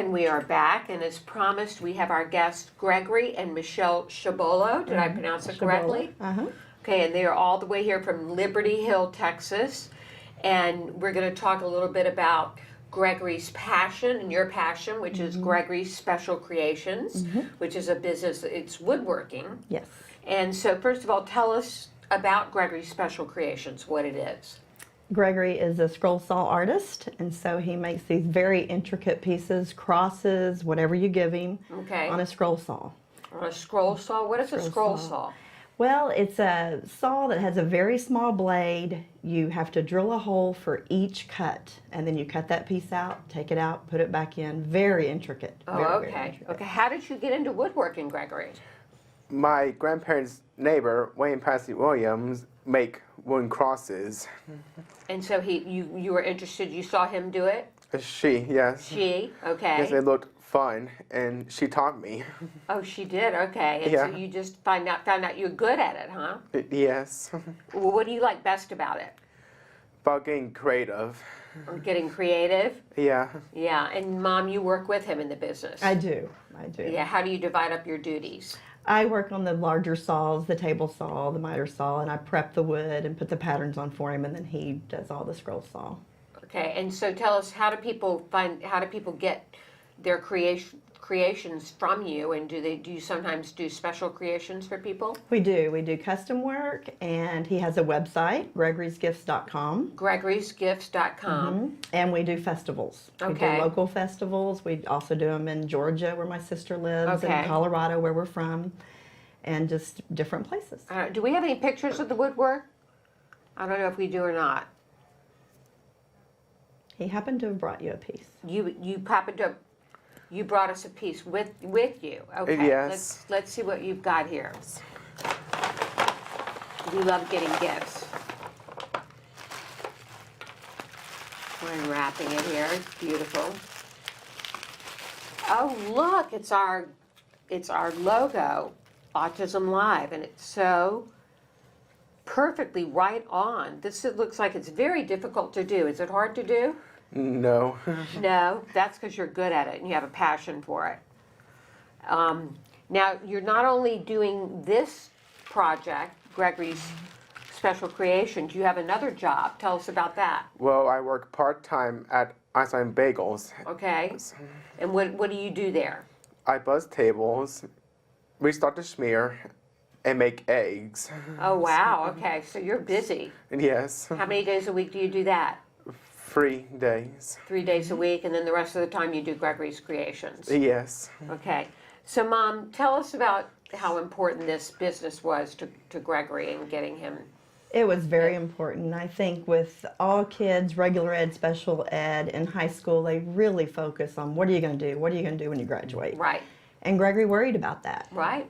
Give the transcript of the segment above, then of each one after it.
And we are back, and as promised, we have our guests, Gregory and Michelle Chabolla. Did I pronounce it correctly? Uh-huh. Okay, and they are all the way here from Liberty Hill, Texas. And we're going to talk a little bit about Gregory's passion and your passion, which is Gregory's Special Creations, which is a business, it's woodworking. Yes. And so first of all, tell us about Gregory's Special Creations, what it is. Gregory is a scroll saw artist, and so he makes these very intricate pieces, crosses, whatever you give him, Okay. on a scroll saw. On a scroll saw? What is a scroll saw? Well, it's a saw that has a very small blade. You have to drill a hole for each cut, and then you cut that piece out, take it out, put it back in. Very intricate. Oh, very, okay. very intricate. Okay, how did you get into woodworking, Gregory? My grandparents' neighbor, Wayne Passy Williams, make wooden crosses. And so you were interested, you saw him do it? She, yes. She, okay. Yes, it looked fun, and she taught me. Oh, she did, okay. And Yeah. so you just found out you're good at it, huh? Yes. Well, what do you like best about it? About getting creative. Or getting creative? Yeah. Yeah, and Mom, you work with him in the business. I do. Yeah, how do you divide up your duties? I work on the larger saws, the table saw, the miter saw, and I prep the wood and put the patterns on for him, and then he does all the scroll saw. Okay, and so tell us, how do people get their creations from you, and do you sometimes do special creations for people? We do custom work, and he has a website, gregorysgifts.com. gregorysgifts.com. And we do festivals. We Okay. do local festivals. We also do them in Georgia, where my sister lives, Okay. and Colorado, where we're from, and just different places. Do we have any pictures of the woodwork? I don't know if we do or not. He happened to have brought you a piece. You brought us a piece with you. Okay. Yes. Let's see what you've got here. We love getting gifts. We're unwrapping it here. It's beautiful. Oh, look, it's our logo, Autism-live, and it's so perfectly right on. It looks like it's very difficult to do. Is it hard to do? No. No, that's because you're good at it and you have a passion for it. Now, you're not only doing this project, Gregory's Special Creations, you have another job. Tell us about that. Well, I work part-time at Einstein Bagels. Okay. And what do you do there? I buzz tables, restart the schmear, and make eggs. Oh, wow. Okay, so you're busy. Yes. How many days a week do you do that? 3 days. 3 days a week, and then the rest of the time you do Gregory's Creations. Yes. Okay. So, Mom, tell us about how important this business was to Gregory and getting him. It was very important. I think with all kids, regular ed, special ed, in high school, they really focus on what are you going to do? What are you going to do when you graduate? Right. And Gregory worried about that. Right.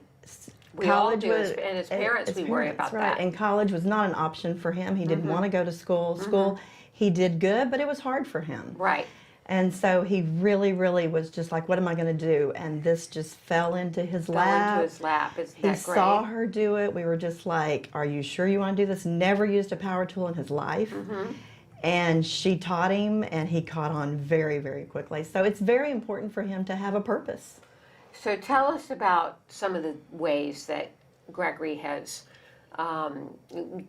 We all do, and as parents, we worry about right. that. And college was not an option for him. He didn't want to go to school. He did good, but it was hard for him. Right. And so he really, really was just like, what am I going to do? And this just fell into his lap. Fell into his lap. Isn't that great? He saw her do it. We were just like, are you sure you want to do this? Never used a power tool in his life. And she taught him, and he caught on very, very quickly. So it's very important for him to have a purpose. So tell us about some of the ways that Gregory has,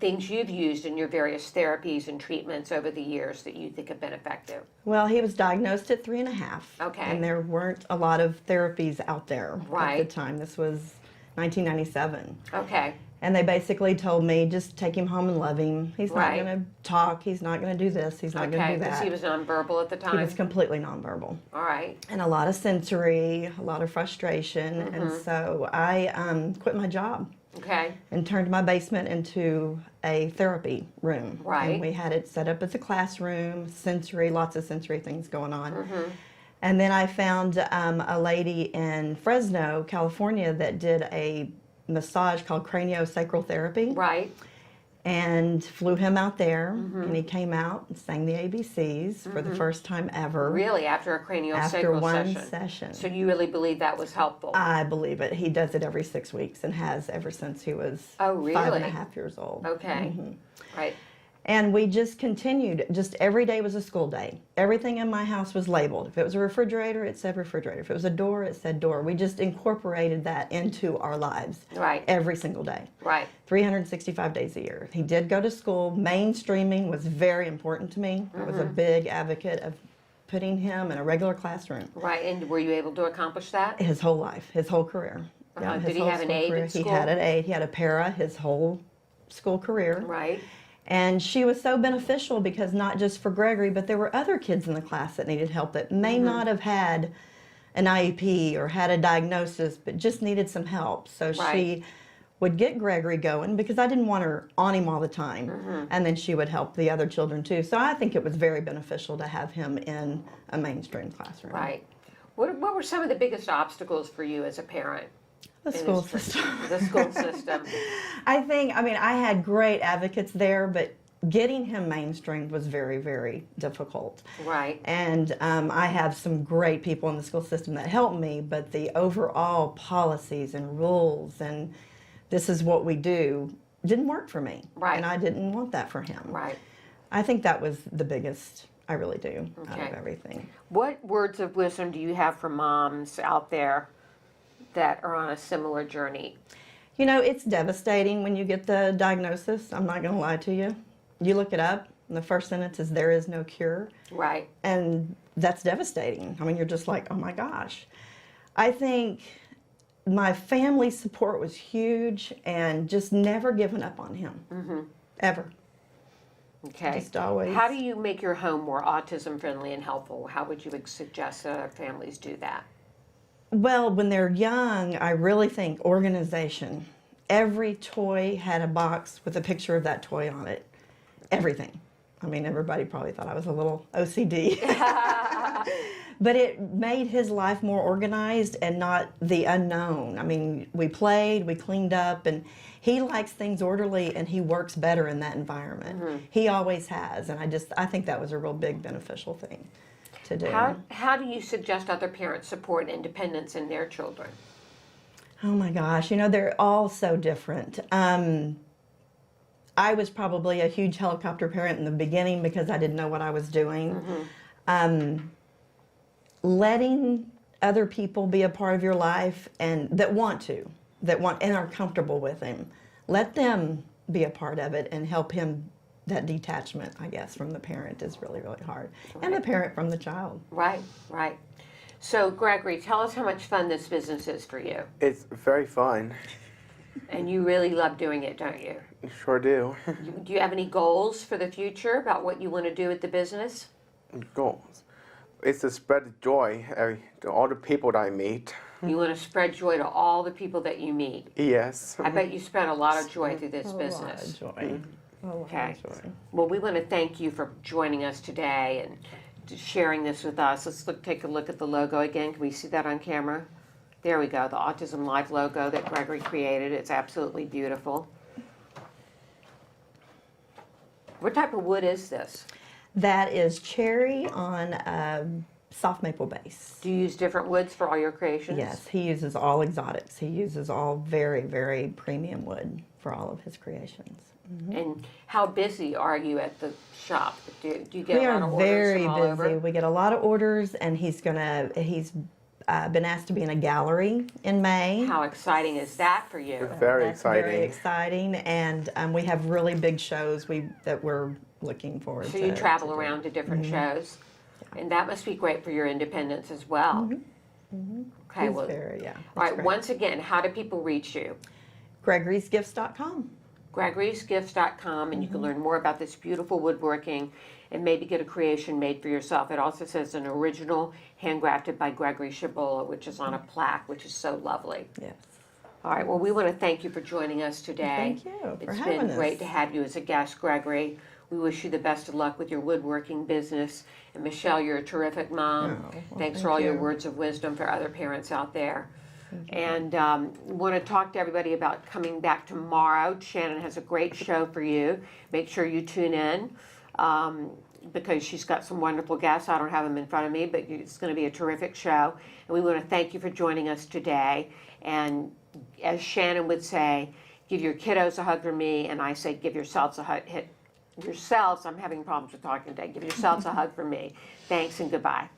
things you've used in your various therapies and treatments over the years that you think have been effective. Well, he was diagnosed at 3.5. Okay. And there weren't a lot of therapies out there Right. at the time. This was 1997. Okay. And they basically told me, just take him home and love him. He's not Right. going to talk. He's not going to do this. He's not going to Okay, do because that. he was nonverbal at the He time. was completely nonverbal. All right. And a lot of sensory, a lot of frustration. And so I quit my job Okay. and turned my basement into a therapy room. Right. And we had it set up as a classroom, sensory, lots of sensory things going on. And then I found a lady in Fresno, California, that did a massage called craniosacral therapy. Right. And flew him out there, and he came out and sang the ABCs for the first time ever. Really, after a craniosacral After one session. session. So you really believe that was helpful? I believe it. He does it every 6 weeks and has ever since he was Oh, really? 5.5 years old. Okay. Right. And we just continued. Just every day was a school day. Everything in my house was labeled. If it was a refrigerator, it said refrigerator. If it was a door, it said door. We just incorporated that into our lives. Right. Every single day. Right. 365 days a year. He did go to school. Mainstreaming was very important to me. I was a big advocate of putting him in a regular classroom. Right. And were you able to accomplish that? His whole life, his whole career. Did his he whole have an school aide career. at school? He had an aide. He had a para his whole school career. Right. And she was so beneficial because not just for Gregory, but there were other kids in the class that needed help that may not have had an IEP or had a diagnosis, but just needed some help. So she would get Gregory going because I didn't want her on him all the time. And then she would help the other children too. So I think it was very beneficial to have him in a mainstream classroom. Right. What were some of the biggest obstacles for you as a parent? The school system. The school system. I had great advocates there, but getting him mainstreamed was very, very difficult. Right. And I have some great people in the school system that helped me, but the overall policies and rules and this is what we do didn't work for me. Right. And I didn't want that for him. Right. I think that was the biggest, I really do, out Okay. of everything. What words of wisdom do you have for moms out there that are on a similar journey? You know, it's devastating when you get the diagnosis. I'm not going to lie to you. You look it up, and the first sentence is, there is no cure. Right. And that's devastating. I mean, you're just like, oh my gosh. I think my family support was huge and just never giving up on him. Ever. Okay. Just always. How do you make your home more autism friendly and helpful? How would you suggest that other families do that? Well, when they're young, I really think organization. Every toy had a box with a picture of that toy on it. Everything. I mean, everybody probably thought I was a little OCD. But it made his life more organized and not the unknown. I mean, we played, we cleaned up, and he likes things orderly and he works better in that environment. He always has, and I think that was a real big beneficial thing to do. How do you suggest other parents support independence in their children? Oh my gosh, you know, they're all so different. I was probably a huge helicopter parent in the beginning because I didn't know what I was doing. Letting other people be a part of your life and that want and are comfortable with him, let them be a part of it and help him. That detachment, I guess, from the parent is really, really hard. Right. And the parent from the child. Right, right. So, Gregory, tell us how much fun this business is for you. It's very fun. And you really love doing it, don't you? Sure do. Do you have any goals for the future about what you want to do with the business? Goals. It's to spread the joy to all the people that I meet. You want to spread joy to all the people that you meet. Yes. I bet you spread a lot of joy through this business. A lot of joy. A lot Okay. of joy. Well, we want to thank you for joining us today and sharing this with us. Let's take a look at the logo again. Can we see that on camera? There we go, the autism-live logo that Gregory created. It's absolutely beautiful. What type of wood is this? That is cherry on a soft maple base. Do you use different woods for all your creations? Yes, he uses all exotics. He uses all very, very premium wood for all of his creations. And how busy are you at the shop? Do you get We a lot are of orders very from all busy. over? We get a lot of orders, and he's been asked to be in a gallery in May. How exciting is that for you? Very That's exciting. Very exciting, and we have really big shows that we're looking forward So to. you travel to do. around to different shows, and that must be great for your independence as well. Okay, He's well, very, yeah. all right. it's great. Once again, how do people reach you? Gregory'sGifts.com. Gregory'sGifts.com, and you can learn more about this beautiful woodworking and maybe get a creation made for yourself. It also says an original handcrafted by Gregory Chabolla, which is on a plaque, which is so lovely. Yes. All right, well, we want to thank you for joining us today. Thank you for It's having been us. great to have you as a guest, Gregory. We wish you the best of luck with your woodworking business. And Michelle, you're a terrific mom. Oh, well, Thanks thank for all your you. words of wisdom for other parents out there. And we want to talk to everybody about coming back tomorrow. Shannon has a great show for you. Make sure you tune in because she's got some wonderful guests. I don't have them in front of me, but it's going to be a terrific show. And we want to thank you for joining us today. And as Shannon would say, give your kiddos a hug from me, and I say give yourselves a hug. yourselves, I'm having problems with talking today. Give yourselves a hug from me. Thanks and goodbye.